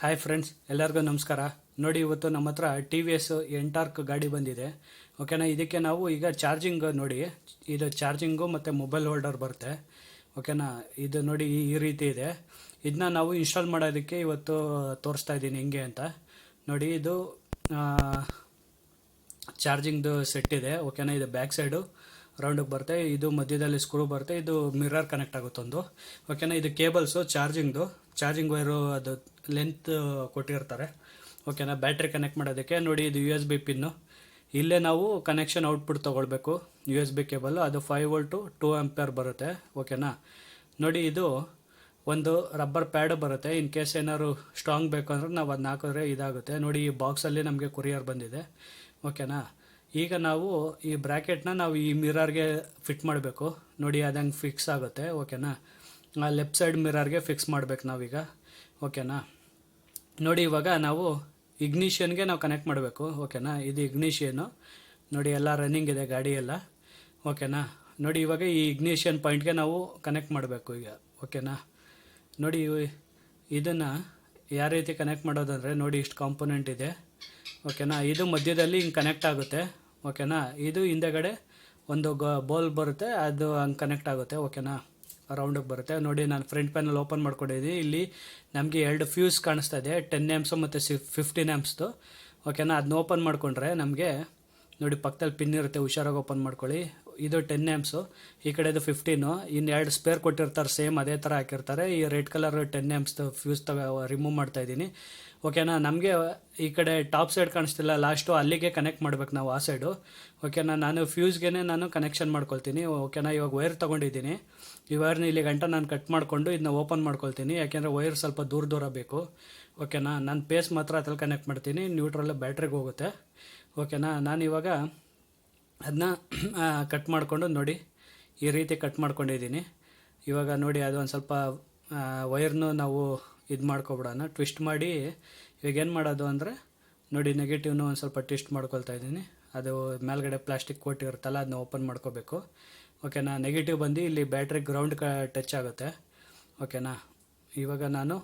Hi friends, ಎಲ್ಲರಿಗೂ ನಮಸ್ಕಾರ. ನೋಡಿ, ಇವತ್ತು ನಮ್ಮ ಹತ್ರ ಟಿ ವಿ ಎಸ್ ಎಂಟಾರ್ಕ್ ಗಾಡಿ ಬಂದಿದೆ. ಓಕೆನಾ. ಇದಕ್ಕೆ ನಾವು ಈಗ ಚಾರ್ಜಿಂಗ್ ನೋಡಿ, ಇದು ಚಾರ್ಜಿಂಗು ಮತ್ತು ಮೊಬೈಲ್ ಹೋಲ್ಡರ್ ಬರುತ್ತೆ. ಓಕೆನಾ. ಇದು ನೋಡಿ ಈ ರೀತಿ ಇದೆ. ಇದನ್ನ ನಾವು ಇನ್ಸ್ಟಾಲ್ ಮಾಡೋದಕ್ಕೆ ಇವತ್ತು ತೋರಿಸ್ತಾ ಇದ್ದೀನಿ ಹೆಂಗೆ ಅಂತ. ನೋಡಿ, ಇದು ಚಾರ್ಜಿಂಗ್ದು ಸೆಟ್ ಇದೆ. ಓಕೆನಾ. ಇದು ಬ್ಯಾಕ್ ಸೈಡು ರೌಂಡಿಗೆ ಬರುತ್ತೆ, ಇದು ಮಧ್ಯದಲ್ಲಿ ಸ್ಕ್ರೂ ಬರುತ್ತೆ, ಇದು ಮಿರರ್ ಕನೆಕ್ಟ್ ಆಗುತ್ತೊಂದು. ಓಕೆನಾ. ಇದು ಕೇಬಲ್ಸು ಚಾರ್ಜಿಂಗ್ ವೈರು ಅದು ಲೆಂತ್ ಕೊಟ್ಟಿರ್ತಾರೆ. ಓಕೆನಾ. ಬ್ಯಾಟ್ರಿ ಕನೆಕ್ಟ್ ಮಾಡೋದಕ್ಕೆ ನೋಡಿ, ಇದು ಯು ಎಸ್ ಬಿ ಪಿನ್ನು. ಇಲ್ಲೇ ನಾವು ಕನೆಕ್ಷನ್ ಔಟ್ಪುಟ್ ತೊಗೊಳ್ಬೇಕು. ಯು ಎಸ್ ಬಿ ಕೇಬಲ್ ಅದು 5 ವೋಲ್ಟು 2 ಆಂಪಿಯರ್ ಬರುತ್ತೆ. ಓಕೆನಾ. ನೋಡಿ, ಇದು ಒಂದು ರಬ್ಬರ್ ಪ್ಯಾಡ್ ಬರುತ್ತೆ. ಇನ್ ಕೇಸ್ ಏನಾದ್ರು ಸ್ಟ್ರಾಂಗ್ ಬೇಕು ಅಂದ್ರೆ ನಾವು ಅದನ್ನ ಹಾಕಿದ್ರೆ ಇದಾಗುತ್ತೆ. ನೋಡಿ, ಈ ಬಾಕ್ಸಲ್ಲಿ ನಮಗೆ ಕೊರಿಯರ್ ಬಂದಿದೆ. ಓಕೆನಾ. ಈಗ ನಾವು ಈ ಬ್ರ್ಯಾಕೆಟ್ನ ನಾವು ಈ ಮಿರರ್ಗೆ ಫಿಟ್ ಮಾಡಬೇಕು. ನೋಡಿ, ಅದಂಗೆ ಫಿಕ್ಸ್ ಆಗುತ್ತೆ. ಓಕೆನಾ. ಲೆಫ್ಟ್ ಸೈಡ್ ಮಿರರ್ಗೆ ಫಿಕ್ಸ್ ಮಾಡಬೇಕು ನಾವೀಗ. ಓಕೆನಾ. ನೋಡಿ, ಇವಾಗ ನಾವು ಇಗ್ನಿಷನ್ಗೆ ನಾವು ಕನೆಕ್ಟ್ ಮಾಡಬೇಕು. ಓಕೆನಾ. ಇದು ಇಗ್ನಿಷಿಯನ್ನು ನೋಡಿ, ಎಲ್ಲ ರನ್ನಿಂಗ್ ಇದೆ ಗಾಡಿ ಎಲ್ಲ. ಓಕೆನಾ. ನೋಡಿ, ಇವಾಗ ಈ ಇಗ್ನಿಷನ್ ಪಾಯಿಂಟ್ಗೆ ನಾವು ಕನೆಕ್ಟ್ ಮಾಡಬೇಕು ಈಗ. ಓಕೆನಾ. ನೋಡಿ, ಇದನ್ನು ಯಾವ ರೀತಿ ಕನೆಕ್ಟ್ ಮಾಡೋದಂದರೆ ನೋಡಿ, ಇಷ್ಟು ಕಾಂಪೊನೆಂಟ್ ಇದೆ. ಓಕೆನಾ. ಇದು ಮಧ್ಯದಲ್ಲಿ ಹಿಂಗೆ ಕನೆಕ್ಟ್ ಆಗುತ್ತೆ. ಓಕೆನಾ. ಇದು ಹಿಂದೆಗಡೆ ಒಂದು ಬೋಲ್ ಬರುತ್ತೆ, ಅದು ಹಂಗೆ ಕನೆಕ್ಟ್ ಆಗುತ್ತೆ. ಓಕೆನಾ. ರೌಂಡಿಗೆ ಬರುತ್ತೆ. ನೋಡಿ, ನಾನು ಫ್ರಂಟ್ ಪ್ಯಾನಲ್ ಓಪನ್ ಮಾಡ್ಕೊಂಡಿದ್ದೀನಿ. ಇಲ್ಲಿ ನಮಗೆ 2 ಫ್ಯೂಸ್ ಕಾಣಿಸ್ತಾ ಇದೆ, 10 ಆ್ಯಂಪ್ಸು ಮತ್ತು 15 ಆ್ಯಂಪ್ಸ್ದು. ಓಕೆನಾ. ಅದನ್ನ ಓಪನ್ ಮಾಡಿಕೊಂಡ್ರೆ ನಮಗೆ ನೋಡಿ, ಪಕ್ಕದಲ್ಲಿ ಪಿನ್ ಇರುತ್ತೆ, ಹುಷಾರಾಗಿ ಓಪನ್ ಮಾಡ್ಕೊಳ್ಳಿ. ಇದು 10 ಆ್ಯಂಪ್ಸು, ಈ ಕಡೆದು 15. ಇನ್ನು 2 ಸ್ಪೇರ್ ಕೊಟ್ಟಿರ್ತಾರೆ, ಸೇಮ್ ಅದೇ ಥರ ಹಾಕಿರ್ತಾರೆ. ಈ ರೆಡ್ ಕಲರ್ 10 ಆ್ಯಂಪ್ಸ್ದು ಫ್ಯೂಸ್ ರಿಮೂವ್ ಮಾಡ್ತಾಯಿದ್ದೀನಿ. ಓಕೆನಾ. ನಮಗೆ ಈ ಕಡೆ ಟಾಪ್ ಸೈಡ್ ಕಾಣಿಸ್ತಿಲ್ಲ, ಲಾಸ್ಟು ಅಲ್ಲಿಗೆ ಕನೆಕ್ಟ್ ಮಾಡ್ಬೇಕು ನಾವು, ಆ ಸೈಡು. ಓಕೆನಾ. ನಾನು ಫ್ಯೂಸ್ಗೆ ನಾನು ಕನೆಕ್ಷನ್ ಮಾಡ್ಕೊಳ್ತೀನಿ. ಓಕೆನಾ. ಇವಾಗ ವೈರ್ ತೊಗೊಂಡಿದ್ದೀನಿ. ಈ ವೈರ್ನ ಇಲ್ಲಿ ಗಂಟ ನಾನು ಕಟ್ ಮಾಡಿಕೊಂಡು ಇದನ್ನ ಓಪನ್ ಮಾಡ್ಕೊಳ್ತೀನಿ, ಯಾಕೆಂದರೆ ವೈರ್ ಸ್ವಲ್ಪ ದೂರ ಬೇಕು. ಓಕೆನಾ. ನಾನು ಪೇಸ್ ಮಾತ್ರ ಅದ್ರಲ್ಲಿ ಕನೆಕ್ಟ್ ಮಾಡ್ತೀನಿ, ನ್ಯೂಟ್ರಲ್ ಬ್ಯಾಟ್ರಿಗೆ ಹೋಗುತ್ತೆ. ಓಕೆನಾ. ನಾನು ಇವಾಗ ಅದನ್ನ ಕಟ್ ಮಾಡಿಕೊಂಡು ನೋಡಿ, ಈ ರೀತಿ ಕಟ್ ಮಾಡ್ಕೊಂಡಿದ್ದೀನಿ. ಇವಾಗ ನೋಡಿ, ಅದು ಒಂದು ಸ್ವಲ್ಪ ವೈರ್ನು ನಾವು ಇದು ಮಾಡ್ಕೊಬಿಡೋಣ, ಟ್ವಿಸ್ಟ್ ಮಾಡಿ. ಇವಾಗ ಏನು ಮಾಡೋದು ಅಂದರೆ ನೋಡಿ, ನೆಗೆಟಿವ್ನು ಒಂದು ಸ್ವಲ್ಪ ಟ್ವಿಸ್ಟ್ ಮಾಡ್ಕೊಳ್ತಾ ಇದ್ದೀನಿ. ಅದು ಮೇಲ್ಗಡೆ ಪ್ಲಾಸ್ಟಿಕ್ ಕೋಟ್ ಇರುತ್ತಲ್ಲ, ಅದನ್ನ ಓಪನ್ ಮಾಡ್ಕೋಬೇಕು. ಓಕೆನಾ. ನೆಗೆಟಿವ್ ಬಂದು ಇಲ್ಲಿ ಬ್ಯಾಟ್ರಿ ಗ್ರೌಂಡ್ ಟಚ್ ಆಗುತ್ತೆ. ಓಕೆನಾ. ಇವಾಗ ನಾನು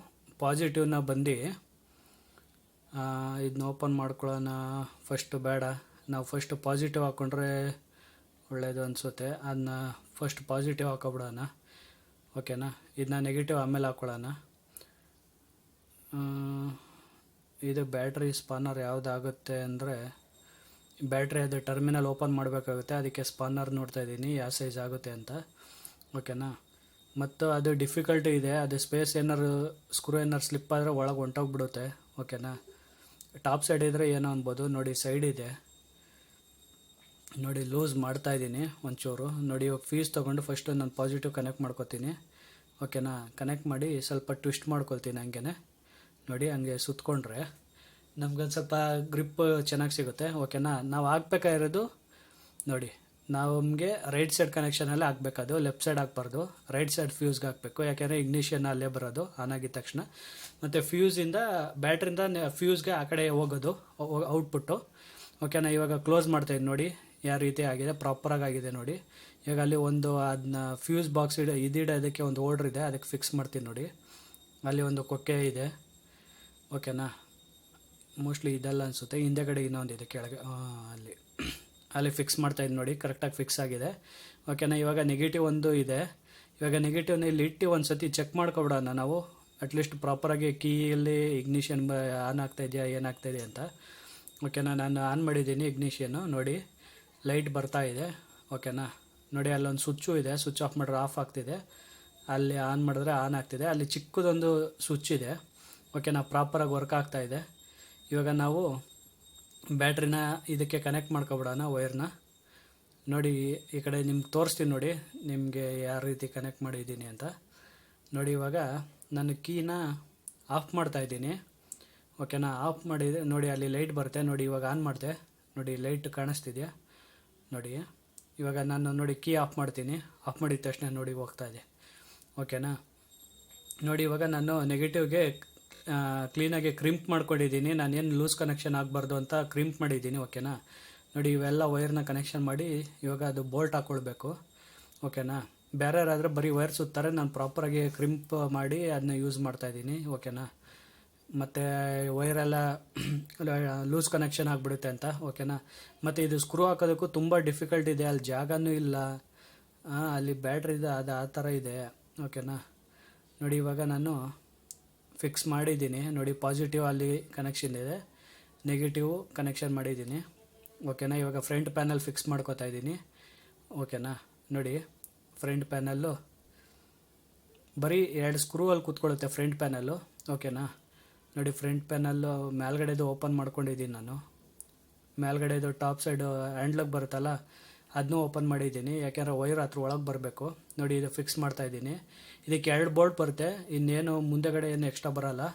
ಪಾಸಿಟಿವ್ನ ಬಂದು ಇದನ್ನ ಓಪನ್ ಮಾಡ್ಕೊಳ್ಳೋಣ. ಫಸ್ಟು ಬೇಡ, ನಾವು ಫಸ್ಟು ಪಾಸಿಟಿವ್ ಹಾಕ್ಕೊಂಡ್ರೆ ಒಳ್ಳೆಯದು ಅನಿಸುತ್ತೆ. ಅದನ್ನ ಫಸ್ಟ್ ಪಾಸಿಟಿವ್ ಹಾಕೋಬಿಡೋಣ. ಓಕೆನಾ. ಇದನ್ನ ನೆಗೆಟಿವ್ ಆಮೇಲೆ ಹಾಕ್ಕೊಳ್ಳೋಣ. ಇದು ಬ್ಯಾಟ್ರಿ ಸ್ಪಾನರ್ ಯಾವುದಾಗುತ್ತೆ ಅಂದರೆ, ಬ್ಯಾಟ್ರಿ ಅದು ಟರ್ಮಿನಲ್ ಓಪನ್ ಮಾಡಬೇಕಾಗುತ್ತೆ, ಅದಕ್ಕೆ ಸ್ಪಾನರ್ ನೋಡ್ತಾ ಇದ್ದೀನಿ ಯಾವ ಸೈಜ್ ಆಗುತ್ತೆ ಅಂತ. ಓಕೆನಾ. ಮತ್ತು ಅದು ಡಿಫಿಕಲ್ಟಿ ಇದೆ, ಅದು ಸ್ಪೇಸ್ ಏನಾರು ಸ್ಕ್ರೂ ಏನಾರು ಸ್ಲಿಪ್ ಆದರೆ ಒಳಗೆ ಹೊಂಟೋಗ್ಬಿಡುತ್ತೆ. ಓಕೆನಾ. ಟಾಪ್ ಸೈಡ್ ಇದ್ದರೆ ಏನೋ ಅನ್ಬೋದು. ನೋಡಿ, ಸೈಡ್ ಇದೆ. ನೋಡಿ, ಲೂಸ್ ಮಾಡ್ತಾಯಿದ್ದೀನಿ ಒಂಚೂರು. ನೋಡಿ, ಇವಾಗ ಫೀಸ್ ತೊಗೊಂಡು ಫಸ್ಟು ನಾನು ಪಾಸಿಟಿವ್ ಕನೆಕ್ಟ್ ಮಾಡ್ಕೊತೀನಿ. ಓಕೆನಾ. ಕನೆಕ್ಟ್ ಮಾಡಿ ಸ್ವಲ್ಪ ಟ್ವಿಸ್ಟ್ ಮಾಡ್ಕೊಳ್ತೀನಿ ಹಂಗೆ. ನೋಡಿ, ಹಂಗೆ ಸುತ್ತಕೊಂಡ್ರೆ ನಮ್ಗೊಂದು ಸ್ವಲ್ಪ ಗ್ರಿಪ್ ಚೆನ್ನಾಗಿ ಸಿಗುತ್ತೆ. ಓಕೆನಾ. ನಾವು ಹಾಕ್ಬೇಕಾಗಿರೋದು ನೋಡಿ, ನಮಗೆ ರೈಟ್ ಸೈಡ್ ಕನೆಕ್ಷನಲ್ಲಿ ಹಾಕ್ಬೇಕದು, ಲೆಫ್ಟ್ ಸೈಡ್ ಹಾಕ್ಬಾರ್ದು, ರೈಟ್ ಸೈಡ್ ಫ್ಯೂಸ್ಗೆ ಹಾಕಬೇಕು. ಯಾಕೆಂದರೆ ಇಗ್ನಿಷನ್ ಅಲ್ಲೇ ಬರೋದು ಆನ್ ಆಗಿದ ತಕ್ಷಣ. ಮತ್ತು ಫ್ಯೂಸಿಂದ ಬ್ಯಾಟ್ರಿಂದ ಫ್ಯೂಸ್ಗೆ ಆ ಕಡೆ ಹೋಗೋದು ಔಟ್ಪುಟ್ಟು. ಓಕೆನಾ. ಇವಾಗ ಕ್ಲೋಸ್ ಮಾಡ್ತಾಯಿದ್ದು ನೋಡಿ, ಯಾವ ರೀತಿ ಆಗಿದೆ, ಪ್ರಾಪರಾಗಿ ಆಗಿದೆ ನೋಡಿ. ಇವಾಗ ಅಲ್ಲಿ ಒಂದು ಅದನ್ನ ಫ್ಯೂಸ್ ಬಾಕ್ಸ್ ಇದಿಡೋದಕ್ಕೆ ಒಂದು ಹೋಲ್ಡ್ರ್ ಇದೆ, ಅದಕ್ಕೆ ಫಿಕ್ಸ್ ಮಾಡ್ತೀನಿ ನೋಡಿ. ಅಲ್ಲಿ ಒಂದು ಕೊಕ್ಕೆ ಇದೆ. ಓಕೆನಾ. ಮೋಸ್ಟ್ಲಿ ಇದೆಲ್ಲ ಅನಿಸುತ್ತೆ, ಹಿಂದೆಗಡೆ ಇನ್ನೊಂದಿದೆ ಕೆಳಗೆ, ಅಲ್ಲಿ ಫಿಕ್ಸ್ ಮಾಡ್ತಾಯಿದ್ದು ನೋಡಿ, ಕರೆಕ್ಟಾಗಿ ಫಿಕ್ಸ್ ಆಗಿದೆ. ಓಕೆನಾ. ಇವಾಗ ನೆಗೆಟಿವ್ ಒಂದು ಇದೆ. ಇವಾಗ ನೆಗೆಟಿವ್ನ ಇಲ್ಲಿ ಇಟ್ಟು ಒಂದು ಸತಿ ಚೆಕ್ ಮಾಡ್ಕೊಬಿಡೋಣ ನಾವು, ಅಟ್ಲೀಸ್ಟ್ ಪ್ರಾಪರಾಗಿ ಕೀಯಲ್ಲಿ ಇಗ್ನಿಷನ್ ಆನ್ ಆಗ್ತಾಯಿದೆಯಾ ಏನಾಗ್ತಾಯಿದೆ ಅಂತ. ಓಕೆನಾ. ನಾನು ಆನ್ ಮಾಡಿದ್ದೀನಿ ಇಗ್ನಿಷನ್ನು. ನೋಡಿ, ಲೈಟ್ ಬರ್ತಾ ಇದೆ. ಓಕೆನಾ. ನೋಡಿ, ಅಲ್ಲೊಂದು ಸ್ವಿಚ್ಚು ಇದೆ, ಸ್ವಿಚ್ ಆಫ್ ಮಾಡಿದ್ರೆ ಆಫ್ ಆಗ್ತಿದೆ, ಅಲ್ಲಿ ಆನ್ ಮಾಡಿದ್ರೆ ಆನ್ ಆಗ್ತಿದೆ. ಅಲ್ಲಿ ಚಿಕ್ಕದೊಂದು ಸ್ವಿಚ್ ಇದೆ. ಓಕೆನಾ. ಪ್ರಾಪರಾಗಿ ವರ್ಕ್ ಆಗ್ತಾಯಿದೆ. ಇವಾಗ ನಾವು ಬ್ಯಾಟ್ರಿನ ಇದಕ್ಕೆ ಕನೆಕ್ಟ್ ಮಾಡ್ಕೊಬಿಡೋಣ, ವೈರ್ನ. ನೋಡಿ, ಈ ಕಡೆ ನಿಮ್ಗೆ ತೋರಿಸ್ತೀನಿ ನೋಡಿ, ನಿಮಗೆ ಯಾವ ರೀತಿ ಕನೆಕ್ಟ್ ಮಾಡಿದ್ದೀನಿ ಅಂತ. ನೋಡಿ, ಇವಾಗ ನಾನು ಕೀನ ಆಫ್ ಮಾಡ್ತಾಯಿದ್ದೀನಿ. ಓಕೆನಾ. ಆಫ್ ಮಾಡಿದೆ ನೋಡಿ, ಅಲ್ಲಿ ಲೈಟ್ ಬರುತ್ತೆ ನೋಡಿ. ಇವಾಗ ಆನ್ ಮಾಡಿದೆ ನೋಡಿ, ಲೈಟ್ ಕಾಣಿಸ್ತಿದೆಯಾ ನೋಡಿ. ಇವಾಗ ನಾನು ನೋಡಿ ಕೀ ಆಫ್ ಮಾಡ್ತೀನಿ. ಆಫ್ ಮಾಡಿದ ತಕ್ಷಣ ನೋಡಿ ಹೋಗ್ತಾಯಿದೆ. ಓಕೆನಾ. ನೋಡಿ, ಇವಾಗ ನಾನು ನೆಗೆಟಿವ್ಗೆ ಕ್ಲೀನಾಗಿ ಕ್ರಿಂಪ್ ಮಾಡ್ಕೊಂಡಿದ್ದೀನಿ. ನಾನೇನು ಲೂಸ್ ಕನೆಕ್ಷನ್ ಆಗಬಾರ್ದು ಅಂತ ಕ್ರಿಂಪ್ ಮಾಡಿದ್ದೀನಿ. ಓಕೆನಾ. ನೋಡಿ, ಇವೆಲ್ಲ ವೈರ್ನ ಕನೆಕ್ಷನ್ ಮಾಡಿ ಇವಾಗ ಅದು ಬೋಲ್ಟ್ ಹಾಕ್ಕೊಳ್ಬೇಕು. ಓಕೆನಾ. ಬೇರೆ ಯಾರಾದರೆ ಬರೀ ವೈರ್ ಸುತ್ತಾರೆ, ನಾನು ಪ್ರಾಪರಾಗಿ ಕ್ರಿಂಪ್ ಮಾಡಿ ಅದನ್ನ ಯೂಸ್ ಮಾಡ್ತಾಯಿದ್ದೀನಿ. ಓಕೆನಾ. ಮತ್ತು ವೈರೆಲ್ಲ ಲೂಸ್ ಕನೆಕ್ಷನ್ ಆಗಿಬಿಡುತ್ತೆ ಅಂತ, ಓಕೆನಾ. ಮತ್ತು ಇದು ಸ್ಕ್ರೂ ಹಾಕೋದಕ್ಕೂ ತುಂಬ ಡಿಫಿಕಲ್ಟ್ ಇದೆ, ಅಲ್ಲಿ ಜಾಗನೂ ಇಲ್ಲ, ಅಲ್ಲಿ ಬ್ಯಾಟ್ರಿ ಇದೆ, ಅದು ಆ ಥರ ಇದೆ, ಓಕೆನಾ. ನೋಡಿ ಇವಾಗ ನಾನು ಫಿಕ್ಸ್ ಮಾಡಿದ್ದೀನಿ ನೋಡಿ, ಪಾಸಿಟಿವ್ ಅಲ್ಲಿ ಕನೆಕ್ಷನ್ ಇದೆ, ನೆಗೆಟಿವ್ ಕನೆಕ್ಷನ್ ಮಾಡಿದ್ದೀನಿ, ಓಕೆನಾ. ಇವಾಗ ಫ್ರಂಟ್ ಪ್ಯಾನಲ್ ಫಿಕ್ಸ್ ಮಾಡ್ಕೋತಾ ಇದ್ದೀನಿ, ಓಕೆನಾ. ನೋಡಿ ಫ್ರಂಟ್ ಪ್ಯಾನಲ್ಲು ಬರೀ 2 ಸ್ಕ್ರೂವಲ್ಲಿ ಕೂತ್ಕೊಳ್ಳುತ್ತೆ ಫ್ರಂಟ್ ಪ್ಯಾನಲ್ಲು, ಓಕೆನಾ. ನೋಡಿ ಫ್ರಂಟ್ ಪ್ಯಾನಲ್ಲು ಮೇಲ್ಗಡೆದು ಓಪನ್ ಮಾಡ್ಕೊಂಡಿದ್ದೀನಿ ನಾನು, ಮೇಲ್ಗಡೆದು ಟಾಪ್ ಸೈಡು ಹ್ಯಾಂಡ್ಲಗ್ ಬರುತ್ತಲ್ಲ ಅದನ್ನೂ ಓಪನ್ ಮಾಡಿದ್ದೀನಿ, ಯಾಕೆಂದರೆ ವೈರ್ ಹತ್ರ ಒಳಗೆ ಬರಬೇಕು. ನೋಡಿ ಇದು ಫಿಕ್ಸ್ ಮಾಡ್ತಾಯಿದ್ದೀನಿ. ಇದಕ್ಕೆ 2 ಬೋಲ್ಟ್ ಬರುತ್ತೆ, ಇನ್ನೇನು ಮುಂದೆಗಡೆ ಏನು ಎಕ್ಸ್ಟ್ರಾ ಬರೋಲ್ಲ,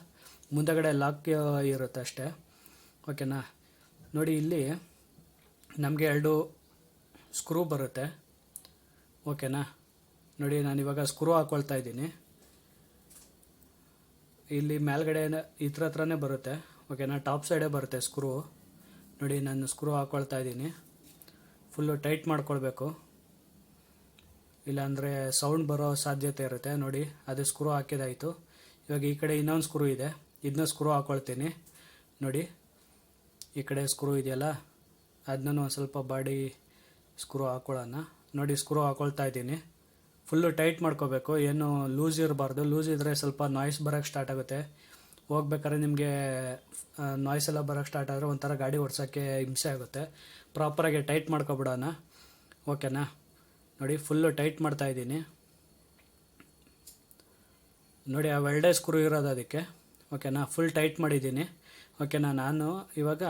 ಮುಂದೆಗಡೆ ಲಾಕ್ ಇರುತ್ತೆ ಅಷ್ಟೇ, ಓಕೆನಾ. ನೋಡಿ ಇಲ್ಲಿ ನಮಗೆ 2 ಸ್ಕ್ರೂ ಬರುತ್ತೆ, ಓಕೆನಾ. ನೋಡಿ ನಾನು ಇವಾಗ ಸ್ಕ್ರೂ ಹಾಕ್ಕೊಳ್ತಾ ಇದ್ದೀನಿ, ಇಲ್ಲಿ ಮೇಲ್ಗಡೆ ಇದ್ರ ಹತ್ರನೇ ಬರುತ್ತೆ, ಓಕೆನಾ, ಟಾಪ್ ಸೈಡೇ ಬರುತ್ತೆ ಸ್ಕ್ರೂ. ನೋಡಿ ನಾನು ಸ್ಕ್ರೂ ಹಾಕ್ಕೊಳ್ತಾ ಇದ್ದೀನಿ, ಫುಲ್ಲು ಟೈಟ್ ಮಾಡ್ಕೊಳ್ಬೇಕು, ಇಲ್ಲಾಂದರೆ ಸೌಂಡ್ ಬರೋ ಸಾಧ್ಯತೆ ಇರುತ್ತೆ. ನೋಡಿ ಅದು ಸ್ಕ್ರೂ ಹಾಕಿದಾಯಿತು. ಇವಾಗ ಈ ಕಡೆ ಇನ್ನೊಂದು ಸ್ಕ್ರೂ ಇದೆ, ಇದನ್ನ ಸ್ಕ್ರೂ ಹಾಕ್ಕೊಳ್ತೀನಿ. ನೋಡಿ ಈ ಕಡೆ ಸ್ಕ್ರೂ ಇದೆಯಲ್ಲ ಅದನ್ನೂ ಒಂದು ಸ್ವಲ್ಪ ಬಾಡಿ ಸ್ಕ್ರೂ ಹಾಕ್ಕೊಳ್ಳೋಣ. ನೋಡಿ ಸ್ಕ್ರೂ ಹಾಕ್ಕೊಳ್ತಾ ಇದ್ದೀನಿ, ಫುಲ್ಲು ಟೈಟ್ ಮಾಡ್ಕೋಬೇಕು, ಏನು ಲೂಸ್ ಇರಬಾರ್ದು, ಲೂಸ್ ಇದ್ದರೆ ಸ್ವಲ್ಪ ನಾಯ್ಸ್ ಬರೋಕ್ಕೆ ಸ್ಟಾರ್ಟ್ ಆಗುತ್ತೆ, ಹೋಗ್ಬೇಕಾದ್ರೆ ನಿಮಗೆ ನಾಯ್ಸ್ ಎಲ್ಲ ಬರೋಕ್ಕೆ ಸ್ಟಾರ್ಟ್ ಆದರೆ ಒಂಥರ ಗಾಡಿ ಓಡಿಸೋಕ್ಕೆ ಹಿಂಸೆ ಆಗುತ್ತೆ. ಪ್ರಾಪರಾಗಿ ಟೈಟ್ ಮಾಡ್ಕೊಬಿಡೋಣ, ಓಕೆನಾ. ನೋಡಿ ಫುಲ್ಲು ಟೈಟ್ ಮಾಡ್ತಾಯಿದ್ದೀನಿ. ನೋಡಿ ಆ ವೆಲ್ಡೆ ಸ್ಕ್ರೂ ಇರೋದು ಅದಕ್ಕೆ, ಓಕೆನಾ, ಫುಲ್ ಟೈಟ್ ಮಾಡಿದ್ದೀನಿ, ಓಕೆನಾ. ನಾನು ಇವಾಗ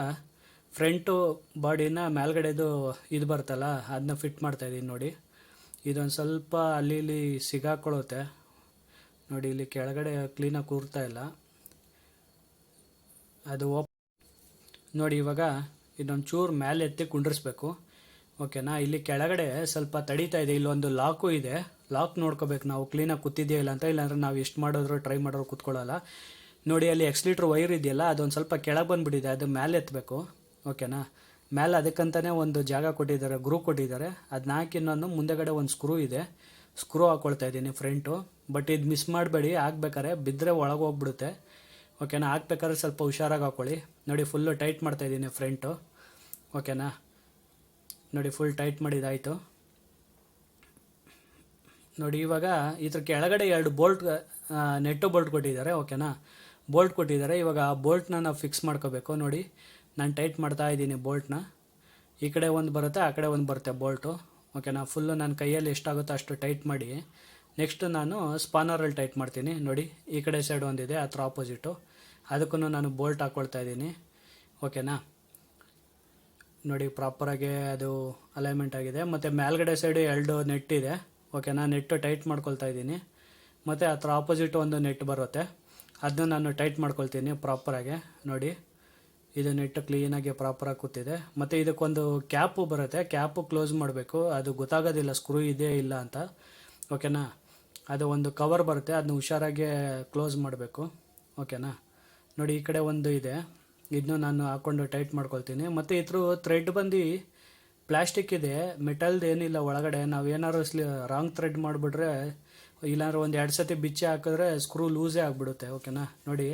ಫ್ರಂಟು ಬಾಡಿನ ಮೇಲ್ಗಡೆದು ಇದು ಬರ್ತಲ್ಲ ಅದನ್ನ ಫಿಟ್ ಮಾಡ್ತಾಯಿದ್ದೀನಿ. ನೋಡಿ ಇದೊಂದು ಸ್ವಲ್ಪ ಅಲ್ಲಿ ಇಲ್ಲಿ ಸಿಗಾಕೊಳ್ಳುತ್ತೆ, ನೋಡಿ ಇಲ್ಲಿ ಕೆಳಗಡೆ ಕ್ಲೀನಾಗಿ ಕೂರ್ತಾ ಇಲ್ಲ ಅದು ನೋಡಿ ಇವಾಗ ಇದೊಂದು ಚೂರು ಮೇಲೆ ಎತ್ತಿ ಕುಂಡ್ರಿಸ್ಬೇಕು, ಓಕೆನಾ. ಇಲ್ಲಿ ಕೆಳಗಡೆ ಸ್ವಲ್ಪ ತಡೀತಾ ಇದೆ, ಇಲ್ಲೊಂದು ಲಾಕು ಇದೆ, ಲಾಕ್ ನೋಡ್ಕೋಬೇಕು ನಾವು ಕ್ಲೀನಾಗಿ ಕೂತಿದೆಯಾ ಇಲ್ಲ ಅಂತ, ಇಲ್ಲಾಂದ್ರೆ ನಾವು ಎಷ್ಟು ಮಾಡಿದ್ರು ಟ್ರೈ ಮಾಡೋರು ಕೂತ್ಕೊಳ್ಳಲ್ಲ. ನೋಡಿ ಅಲ್ಲಿ ಎಕ್ಸ್ಲೀಟ್ರ್ ವೈರ್ ಇದೆಯಲ್ಲ ಅದೊಂದು ಸ್ವಲ್ಪ ಕೆಳಗೆ ಬಂದುಬಿಟ್ಟಿದೆ, ಅದು ಮೇಲೆ ಎತ್ತಬೇಕು, ಓಕೆನಾ. ಮೇಲೆ ಅದಕ್ಕಂತಲೇ ಒಂದು ಜಾಗ ಕೊಟ್ಟಿದ್ದಾರೆ, ಗ್ರೂ ಕೊಟ್ಟಿದ್ದಾರೆ, ಅದನ್ನ ಹಾಕಿ ನಾನು ಮುಂದೆಗಡೆ ಒಂದು ಸ್ಕ್ರೂ ಇದೆ, ಸ್ಕ್ರೂ ಹಾಕ್ಕೊಳ್ತಾ ಇದ್ದೀನಿ ಫ್ರಂಟು. ಬಟ್ ಇದು ಮಿಸ್ ಮಾಡಬೇಡಿ, ಹಾಕ್ಬೇಕಾರೆ ಬಿದ್ದರೆ ಒಳಗೆ ಹೋಗ್ಬಿಡುತ್ತೆ, ಓಕೆನಾ. ಹಾಕ್ಬೇಕಾದ್ರೆ ಸ್ವಲ್ಪ ಹುಷಾರಾಗಿ ಹಾಕ್ಕೊಳ್ಳಿ. ನೋಡಿ ಫುಲ್ಲು ಟೈಟ್ ಮಾಡ್ತಾಯಿದ್ದೀನಿ ಫ್ರಂಟು, ಓಕೆನಾ. ನೋಡಿ ಫುಲ್ ಟೈಟ್ ಮಾಡಿದ್ದಾಯಿತು. ನೋಡಿ ಇವಾಗ ಇದ್ರ ಕೆಳಗಡೆ 2 ಬೋಲ್ಟ್ ನೆಟ್ಟು ಬೋಲ್ಟ್ ಕೊಟ್ಟಿದ್ದಾರೆ, ಓಕೆನಾ, ಬೋಲ್ಟ್ ಕೊಟ್ಟಿದ್ದಾರೆ. ಇವಾಗ ಆ ಬೋಲ್ಟ್ನ ನಾವು ಫಿಕ್ಸ್ ಮಾಡ್ಕೋಬೇಕು. ನೋಡಿ ನಾನು ಟೈಟ್ ಮಾಡ್ತಾ ಇದ್ದೀನಿ ಬೋಲ್ಟ್ನ, ಈ ಕಡೆ ಒಂದು ಬರುತ್ತೆ, ಆ ಕಡೆ ಒಂದು ಬರುತ್ತೆ ಬೋಲ್ಟು, ಓಕೆನಾ. ಫುಲ್ಲು ನನ್ನ ಕೈಯಲ್ಲಿ ಎಷ್ಟಾಗುತ್ತೋ ಅಷ್ಟು ಟೈಟ್ ಮಾಡಿ ನೆಕ್ಸ್ಟ್ ನಾನು ಸ್ಪಾನರಲ್ಲಿ ಟೈಟ್ ಮಾಡ್ತೀನಿ. ನೋಡಿ ಈ ಕಡೆ ಸೈಡ್ ಒಂದಿದೆ ಹತ್ರ ಆಪೋಸಿಟು, ಅದಕ್ಕೂ ನಾನು ಬೋಲ್ಟ್ ಹಾಕ್ಕೊಳ್ತಾ ಇದ್ದೀನಿ, ಓಕೆನಾ. ನೋಡಿ ಪ್ರಾಪರಾಗಿ ಅದು ಅಲೈನ್ಮೆಂಟ್ ಆಗಿದೆ. ಮತ್ತು ಮೇಲ್ಗಡೆ ಸೈಡು 2 ನೆಟ್ ಇದೆ, ಓಕೆನಾ, ನೆಟ್ಟು ಟೈಟ್ ಮಾಡ್ಕೊಳ್ತಾ ಇದ್ದೀನಿ. ಮತ್ತು ಹತ್ರ ಆಪೋಸಿಟ್ ಒಂದು ನೆಟ್ ಬರುತ್ತೆ, ಅದನ್ನು ನಾನು ಟೈಟ್ ಮಾಡ್ಕೊಳ್ತೀನಿ ಪ್ರಾಪರಾಗಿ. ನೋಡಿ ಇದು ನೆಟ್ಟು ಕ್ಲೀನಾಗಿ ಪ್ರಾಪರಾಗಿ ಕೂತಿದೆ. ಮತ್ತು ಇದಕ್ಕೊಂದು ಕ್ಯಾಪು ಬರುತ್ತೆ, ಕ್ಯಾಪು ಕ್ಲೋಸ್ ಮಾಡಬೇಕು, ಅದು ಗೊತ್ತಾಗೋದಿಲ್ಲ ಸ್ಕ್ರೂ ಇದೆ ಇಲ್ಲ ಅಂತ, ಓಕೆನಾ. ಅದು ಒಂದು ಕವರ್ ಬರುತ್ತೆ, ಅದನ್ನ ಹುಷಾರಾಗಿ ಕ್ಲೋಸ್ ಮಾಡಬೇಕು, ಓಕೆನಾ. ನೋಡಿ ಈ ಕಡೆ ಒಂದು ಇದೆ, ಇದನ್ನು ನಾನು ಹಾಕ್ಕೊಂಡು ಟೈಟ್ ಮಾಡ್ಕೊಳ್ತೀನಿ. ಮತ್ತು ಇದ್ರ ಥ್ರೆಡ್ ಬಂದು ಪ್ಲಾಸ್ಟಿಕ್ ಇದೆ, ಮೆಟಲ್ದು ಏನಿಲ್ಲ ಒಳಗಡೆ. ನಾವು ಏನಾದ್ರು ರಾಂಗ್ ಥ್ರೆಡ್ ಮಾಡಿಬಿಟ್ರೆ, ಇಲ್ಲಾಂದ್ರೆ ಒಂದು 2 ಸತಿ ಬಿಚ್ಚಿ ಹಾಕಿದ್ರೆ ಸ್ಕ್ರೂ ಲೂಸೇ ಆಗಿಬಿಡುತ್ತೆ, ಓಕೆನಾ. ನೋಡಿ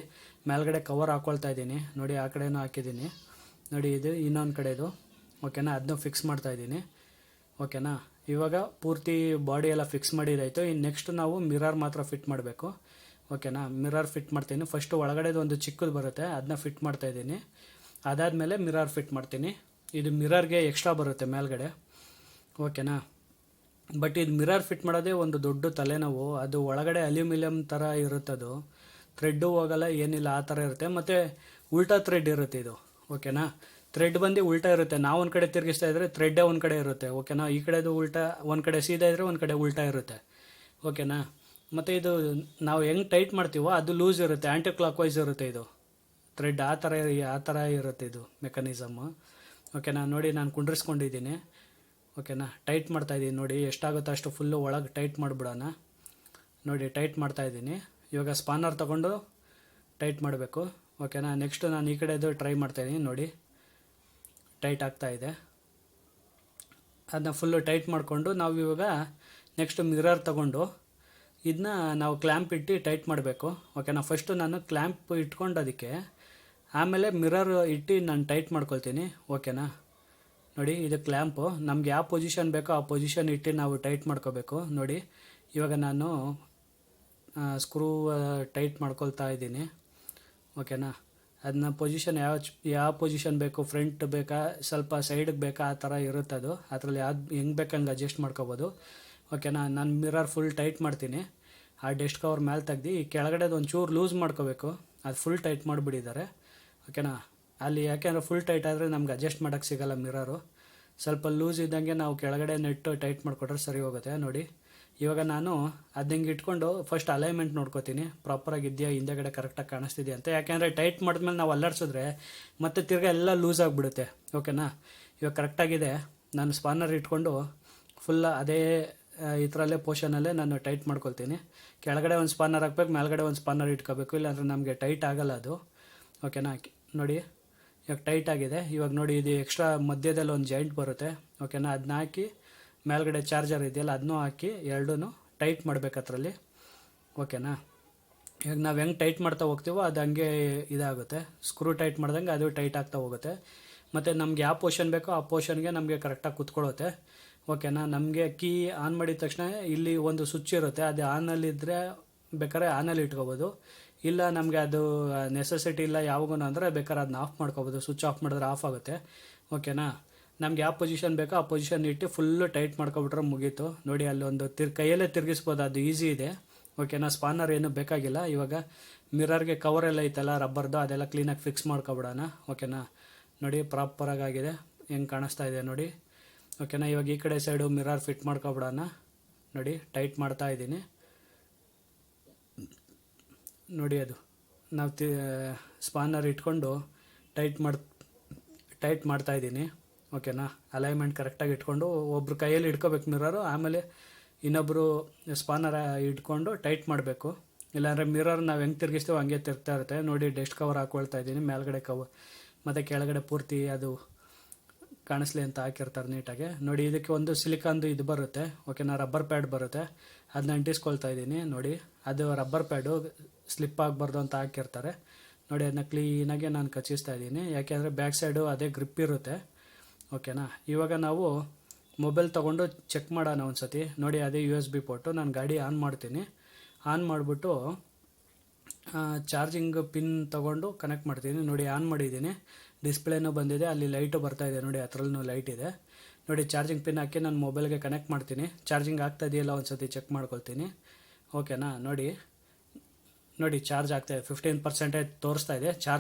ಮೇಲ್ಗಡೆ ಕವರ್ ಹಾಕ್ಕೊಳ್ತಾ ಇದ್ದೀನಿ, ನೋಡಿ ಆ ಕಡೆನೂ ಹಾಕಿದ್ದೀನಿ. ನೋಡಿ ಇದು ಇನ್ನೊಂದು ಕಡೆದು, ಓಕೆನಾ, ಅದನ್ನೂ ಫಿಕ್ಸ್ ಮಾಡ್ತಾಯಿದ್ದೀನಿ, ಓಕೆನಾ. ಇವಾಗ ಪೂರ್ತಿ ಬಾಡಿ ಎಲ್ಲ ಫಿಕ್ಸ್ ಮಾಡಿದಾಯಿತು. ಇನ್ನು ನೆಕ್ಸ್ಟ್ ನಾವು ಮಿರರ್ ಮಾತ್ರ ಫಿಟ್ ಮಾಡಬೇಕು, ಓಕೆನಾ. ಮಿರರ್ ಫಿಟ್ ಮಾಡ್ತೀನಿ. ಫಸ್ಟು ಒಳಗಡೆದು ಒಂದು ಚಿಕ್ಕದು ಬರುತ್ತೆ, ಅದನ್ನ ಫಿಟ್ ಮಾಡ್ತಾಯಿದ್ದೀನಿ. ಅದಾದಮೇಲೆ ಮಿರರ್ ಫಿಟ್ ಮಾಡ್ತೀನಿ. ಇದು ಮಿರರ್ಗೆ ಎಕ್ಸ್ಟ್ರಾ ಬರುತ್ತೆ ಮೇಲ್ಗಡೆ, ಓಕೆನಾ. ಬಟ್ ಇದು ಮಿರರ್ ಫಿಟ್ ಮಾಡೋದೇ ಒಂದು ದೊಡ್ಡ ತಲೆನೋವು, ಅದು ಒಳಗಡೆ ಅಲ್ಯೂಮಿನಿಯಂ ಥರ ಇರುತ್ತದು, ಥ್ರೆಡ್ಡು ಹೋಗಲ್ಲ ಏನಿಲ್ಲ, ಆ ಥರ ಇರುತ್ತೆ. ಮತ್ತು ಉಲ್ಟಾ ಥ್ರೆಡ್ ಇರುತ್ತೆ ಇದು, ಓಕೆನಾ. ಥ್ರೆಡ್ ಬಂದು ಉಲ್ಟಾ ಇರುತ್ತೆ, ನಾವು ಒಂದು ಕಡೆ ತಿರುಗಿಸ್ತಾ ಇದ್ದರೆ ಥ್ರೆಡ್ಡೇ ಒಂದು ಕಡೆ ಇರುತ್ತೆ, ಓಕೆನಾ. ಈ ಕಡೆದು ಉಲ್ಟಾ, ಒಂದು ಕಡೆ ಸೀದಾ ಇದ್ದರೆ ಒಂದು ಕಡೆ ಉಲ್ಟಾ ಇರುತ್ತೆ, ಓಕೆನಾ. ಮತ್ತು ಇದು ನಾವು ಹೆಂಗೆ ಟೈಟ್ ಮಾಡ್ತೀವೋ ಅದು ಲೂಸ್ ಇರುತ್ತೆ, ಆ್ಯಂಟಿ ಕ್ಲಾಕ್ ವೈಸ್ ಇರುತ್ತೆ ಇದು ಥ್ರೆಡ್, ಆ ಥರ ಇರುತ್ತೆ ಇದು ಮೆಕಾನಿಸಮ್ಮು, ಓಕೆನಾ. ನೋಡಿ ನಾನು ಕುಂಡ್ರಿಸ್ಕೊಂಡಿದ್ದೀನಿ, ಓಕೆನಾ. ಟೈಟ್ ಮಾಡ್ತಾಯಿದ್ದೀನಿ, ನೋಡಿ ಎಷ್ಟಾಗುತ್ತೋ ಅಷ್ಟು ಫುಲ್ಲು ಒಳಗೆ ಟೈಟ್ ಮಾಡಿಬಿಡೋಣ. ನೋಡಿ ಟೈಟ್ ಮಾಡ್ತಾಯಿದ್ದೀನಿ. ಇವಾಗ ಸ್ಪಾನರ್ ತೊಗೊಂಡು ಟೈಟ್ ಮಾಡಬೇಕು, ಓಕೆನಾ. ನೆಕ್ಸ್ಟು ನಾನು ಈ ಕಡೆದು ಟ್ರೈ ಮಾಡ್ತಾಯಿದ್ದೀನಿ, ನೋಡಿ ಟೈಟ್ ಆಗ್ತಾಯಿದೆ. ಅದನ್ನ ಫುಲ್ಲು ಟೈಟ್ ಮಾಡಿಕೊಂಡು ನಾವು ಇವಾಗ ನೆಕ್ಸ್ಟ್ ಮಿರರ್ ತೊಗೊಂಡು ಇದನ್ನ ನಾವು ಕ್ಲ್ಯಾಂಪ್ ಇಟ್ಟು ಟೈಟ್ ಮಾಡಬೇಕು. ಓಕೆನಾ, ಫಸ್ಟು ನಾನು ಕ್ಲ್ಯಾಂಪ್ ಇಟ್ಕೊಂಡು ಅದಕ್ಕೆ ಆಮೇಲೆ ಮಿರರ್ ಇಟ್ಟು ನಾನು ಟೈಟ್ ಮಾಡ್ಕೊಳ್ತೀನಿ. ಓಕೆನಾ, ನೋಡಿ ಇದು ಕ್ಲ್ಯಾಂಪು. ನಮ್ಗೆ ಯಾವ ಪೊಸಿಷನ್ ಬೇಕೋ ಆ ಪೊಸಿಷನ್ ಇಟ್ಟು ನಾವು ಟೈಟ್ ಮಾಡ್ಕೋಬೇಕು. ನೋಡಿ ಇವಾಗ ನಾನು ಸ್ಕ್ರೂ ಟೈಟ್ ಮಾಡ್ಕೊಳ್ತಾ ಇದ್ದೀನಿ. ಓಕೆನಾ, ಅದನ್ನ ಪೊಸಿಷನ್ ಯಾವ ಪೊಸಿಷನ್ ಬೇಕು, ಫ್ರಂಟ್ ಬೇಕಾ ಸ್ವಲ್ಪ ಸೈಡಿಗೆ ಬೇಕಾ ಆ ಥರ ಇರುತ್ತೆ ಅದು. ಅದರಲ್ಲಿ ಯಾವ್ದು ಹೆಂಗೆ ಬೇಕಂಗೆ ಅಡ್ಜಸ್ಟ್ ಮಾಡ್ಕೋಬೋದು. ಓಕೆನಾ, ನಾನು ಮಿರರ್ ಫುಲ್ ಟೈಟ್ ಮಾಡ್ತೀನಿ. ಆ ಡೆಸ್ಟ್ ಕವರ್ ಮೇಲೆ ತೆಗ್ದು ಈ ಕೆಳಗಡೆದು ಒಂಚೂರು ಲೂಸ್ ಮಾಡ್ಕೋಬೇಕು. ಅದು ಫುಲ್ ಟೈಟ್ ಮಾಡಿಬಿಟ್ಟಿದ್ದಾರೆ. ಓಕೆನಾ, ಅಲ್ಲಿ ಯಾಕೆಂದರೆ ಫುಲ್ ಟೈಟ್ ಆದರೆ ನಮ್ಗೆ ಅಡ್ಜಸ್ಟ್ ಮಾಡೋಕ್ಕೆ ಸಿಗೋಲ್ಲ ಮಿರರು. ಸ್ವಲ್ಪ ಲೂಸ್ ಇದ್ದಂಗೆ ನಾವು ಕೆಳಗಡೆ ನೆಟ್ಟು ಟೈಟ್ ಮಾಡಿಕೊಟ್ರೆ ಸರಿ ಹೋಗುತ್ತೆ. ನೋಡಿ ಇವಾಗ ನಾನು ಅದು ಹಿಂಗೆ ಇಟ್ಕೊಂಡು ಫಸ್ಟ್ ಅಲೈನ್ಮೆಂಟ್ ನೋಡ್ಕೋತೀನಿ, ಪ್ರಾಪರಾಗಿ ಇದೆಯಾ, ಹಿಂದೆಗಡೆ ಕರೆಕ್ಟಾಗಿ ಕಾಣಿಸ್ತಿದೆಯಾ ಅಂತ. ಯಾಕೆಂದರೆ ಟೈಟ್ ಮಾಡಿದ್ಮೇಲೆ ನಾವು ಅಲ್ಲಾಡಿಸಿದ್ರೆ ಮತ್ತೆ ತಿರ್ಗಿ ಎಲ್ಲ ಲೂಸ್ ಆಗಿಬಿಡುತ್ತೆ. ಓಕೆನಾ, ಇವಾಗ ಕರೆಕ್ಟಾಗಿದೆ. ನಾನು ಸ್ಪಾನರ್ ಇಟ್ಕೊಂಡು ಫುಲ್ಲ ಅದೇ ಈ ಥರಲ್ಲೇ ಪೋರ್ಷನಲ್ಲೇ ನಾನು ಟೈಟ್ ಮಾಡ್ಕೊಳ್ತೀನಿ. ಕೆಳಗಡೆ ಒಂದು ಸ್ಪಾನರ್ ಹಾಕ್ಬೇಕು, ಮೇಲ್ಗಡೆ ಒಂದು ಸ್ಪಾನರ್ ಇಟ್ಕೋಬೇಕು, ಇಲ್ಲಾಂದರೆ ನಮಗೆ ಟೈಟ್ ಆಗೋಲ್ಲ ಅದು. ಓಕೆನಾ, ನೋಡಿ ಇವಾಗ ಟೈಟ್ ಆಗಿದೆ. ಇವಾಗ ನೋಡಿ ಇದು ಎಕ್ಸ್ಟ್ರಾ ಮಧ್ಯದಲ್ಲಿ ಒಂದು ಜಾಯಿಂಟ್ ಬರುತ್ತೆ. ಓಕೆನಾ, ಅದನ್ನ ಹಾಕಿ ಮೇಲ್ಗಡೆ ಚಾರ್ಜರ್ ಇದೆಯಲ್ಲ ಅದನ್ನೂ ಹಾಕಿ ಎರಡೂ ಟೈಟ್ ಮಾಡಬೇಕು ಅದರಲ್ಲಿ. ಓಕೆನಾ, ಇವಾಗ ನಾವು ಹೆಂಗೆ ಟೈಟ್ ಮಾಡ್ತಾ ಹೋಗ್ತೀವೋ ಅದು ಹಂಗೆ ಇದಾಗುತ್ತೆ. ಸ್ಕ್ರೂ ಟೈಟ್ ಮಾಡ್ದಂಗೆ ಅದು ಟೈಟ್ ಆಗ್ತಾ ಹೋಗುತ್ತೆ. ಮತ್ತು ನಮ್ಗೆ ಯಾವ ಪೋರ್ಷನ್ ಬೇಕೋ ಆ ಪೋರ್ಷನ್ಗೆ ನಮಗೆ ಕರೆಕ್ಟಾಗಿ ಕೂತ್ಕೊಳ್ಳುತ್ತೆ. ಓಕೆನಾ, ನಮಗೆ ಕೀ ಆನ್ ಮಾಡಿದ ತಕ್ಷಣ ಇಲ್ಲಿ ಒಂದು ಸ್ವಿಚ್ ಇರುತ್ತೆ, ಅದು ಆನಲ್ಲಿದ್ದರೆ ಬೇಕಾದ್ರೆ ಆನಲ್ಲಿ ಇಟ್ಕೋಬೋದು. ಇಲ್ಲ ನಮಗೆ ಅದು ನೆಸೆಸಿಟಿ ಇಲ್ಲ ಯಾವಾಗೂ ಅಂದರೆ ಬೇಕಾದ್ರೆ ಅದನ್ನ ಆಫ್ ಮಾಡ್ಕೋಬೋದು. ಸ್ವಿಚ್ ಆಫ್ ಮಾಡಿದ್ರೆ ಆಫ್ ಆಗುತ್ತೆ. ಓಕೆನಾ, ನಮ್ಗೆ ಯಾವ ಪೊಸಿಷನ್ ಬೇಕೋ ಆ ಪೊಸಿಷನ್ ಇಟ್ಟು ಫುಲ್ಲು ಟೈಟ್ ಮಾಡ್ಕೊಬಿಟ್ರೆ ಮುಗೀತು. ನೋಡಿ ಅಲ್ಲೊಂದು ಕೈಯಲ್ಲೇ ತಿರುಗಿಸ್ಬೋದು, ಅದು ಈಸಿ ಇದೆ. ಓಕೆನಾ, ಸ್ಪಾನರ್ ಏನು ಬೇಕಾಗಿಲ್ಲ. ಇವಾಗ ಮಿರರ್ಗೆ ಕವರೆಲ್ಲ ಐತಲ್ಲ ರಬ್ಬರ್ದು, ಅದೆಲ್ಲ ಕ್ಲೀನಾಗಿ ಫಿಕ್ಸ್ ಮಾಡ್ಕೊಬಿಡೋಣ. ಓಕೆನಾ, ನೋಡಿ ಪ್ರಾಪರಾಗಿ ಆಗಿದೆ, ಹೆಂಗೆ ಕಾಣಿಸ್ತಾ ಇದೆ ನೋಡಿ. ಓಕೆನಾ, ಇವಾಗ ಈ ಕಡೆ ಸೈಡು ಮಿರರ್ ಫಿಟ್ ಮಾಡ್ಕೊಬಿಡೋಣ. ನೋಡಿ ಟೈಟ್ ಮಾಡ್ತಾ ಇದ್ದೀನಿ. ನೋಡಿ ಅದು ನಾವು ಸ್ಪಾನರ್ ಇಟ್ಕೊಂಡು ಟೈಟ್ ಮಾಡ್ತಾ ಇದ್ದೀನಿ. ಓಕೆನಾ, ಅಲೈನ್ಮೆಂಟ್ ಕರೆಕ್ಟಾಗಿ ಇಟ್ಕೊಂಡು ಒಬ್ರು ಕೈಯಲ್ಲಿ ಇಟ್ಕೋಬೇಕು ಮಿರರು, ಆಮೇಲೆ ಇನ್ನೊಬ್ಬರು ಸ್ಪಾನರ್ ಇಟ್ಕೊಂಡು ಟೈಟ್ ಮಾಡಬೇಕು. ಇಲ್ಲಾಂದರೆ ಮಿರರ್ ನಾವು ಹೆಂಗೆ ತಿರುಗಿಸ್ತೀವೋ ಹಂಗೆ ತಿರುಗ್ತಾ ಇರುತ್ತೆ. ನೋಡಿ ಡೆಸ್ಟ್ ಕವರ್ ಹಾಕ್ಕೊಳ್ತಾ ಇದ್ದೀನಿ, ಮೇಲ್ಗಡೆ ಕವರ್ ಮತ್ತು ಕೆಳಗಡೆ ಪೂರ್ತಿ ಅದು ಕಾಣಿಸ್ಲಿ ಅಂತ ಹಾಕಿರ್ತಾರೆ ನೀಟಾಗಿ. ನೋಡಿ ಇದಕ್ಕೆ ಒಂದು ಸಿಲಿಕಾನ್ದು ಇದು ಬರುತ್ತೆ. ಓಕೆನಾ, ರಬ್ಬರ್ ಪ್ಯಾಡ್ ಬರುತ್ತೆ, ಅದನ್ನ ಅಂಟಿಸ್ಕೊಳ್ತಾ ಇದ್ದೀನಿ. ನೋಡಿ ಅದು ರಬ್ಬರ್ ಪ್ಯಾಡು ಸ್ಲಿಪ್ ಆಗಬಾರ್ದು ಅಂತ ಹಾಕಿರ್ತಾರೆ. ನೋಡಿ ಅದನ್ನ ಕ್ಲೀನಾಗಿ ನಾನು ಕಚ್ಚಿಸ್ತಾ ಇದ್ದೀನಿ, ಯಾಕೆಂದರೆ ಬ್ಯಾಕ್ ಸೈಡು ಅದೇ ಗ್ರಿಪ್ ಇರುತ್ತೆ. ಓಕೆನಾ, ಇವಾಗ ನಾವು ಮೊಬೈಲ್ ತೊಗೊಂಡು ಚೆಕ್ ಮಾಡೋಣ ಒಂದು ಸತಿ. ನೋಡಿ ಅದೇ USB ಪೋರ್ಟು. ನಾನು ಗಾಡಿ ಆನ್ ಮಾಡ್ತೀನಿ. ಆನ್ ಮಾಡಿಬಿಟ್ಟು ಚಾರ್ಜಿಂಗ್ ಪಿನ್ ತೊಗೊಂಡು ಕನೆಕ್ಟ್ ಮಾಡ್ತೀನಿ. ನೋಡಿ ಆನ್ ಮಾಡಿದ್ದೀನಿ, ಡಿಸ್ಪ್ಲೇನೂ ಬಂದಿದೆ, ಅಲ್ಲಿ ಲೈಟು ಬರ್ತಾಯಿದೆ ನೋಡಿ, ಹತ್ರಲ್ಲೂ ಲೈಟ್ ಇದೆ. ನೋಡಿ ಚಾರ್ಜಿಂಗ್ ಪಿನ್ ಹಾಕಿ ನಾನು ಮೊಬೈಲ್ಗೆ ಕನೆಕ್ಟ್ ಮಾಡ್ತೀನಿ. ಚಾರ್ಜಿಂಗ್ ಆಗ್ತಾ ಇದೆಯಲ್ಲ ಒಂದು ಸತಿ ಚೆಕ್ ಮಾಡ್ಕೊಳ್ತೀನಿ. ಓಕೆನಾ, ನೋಡಿ ಚಾರ್ಜ್ ಆಗ್ತಾಯಿದೆ, 15% ತೋರಿಸ್ತಾ ಇದೆ ಚಾರ್ಜ್.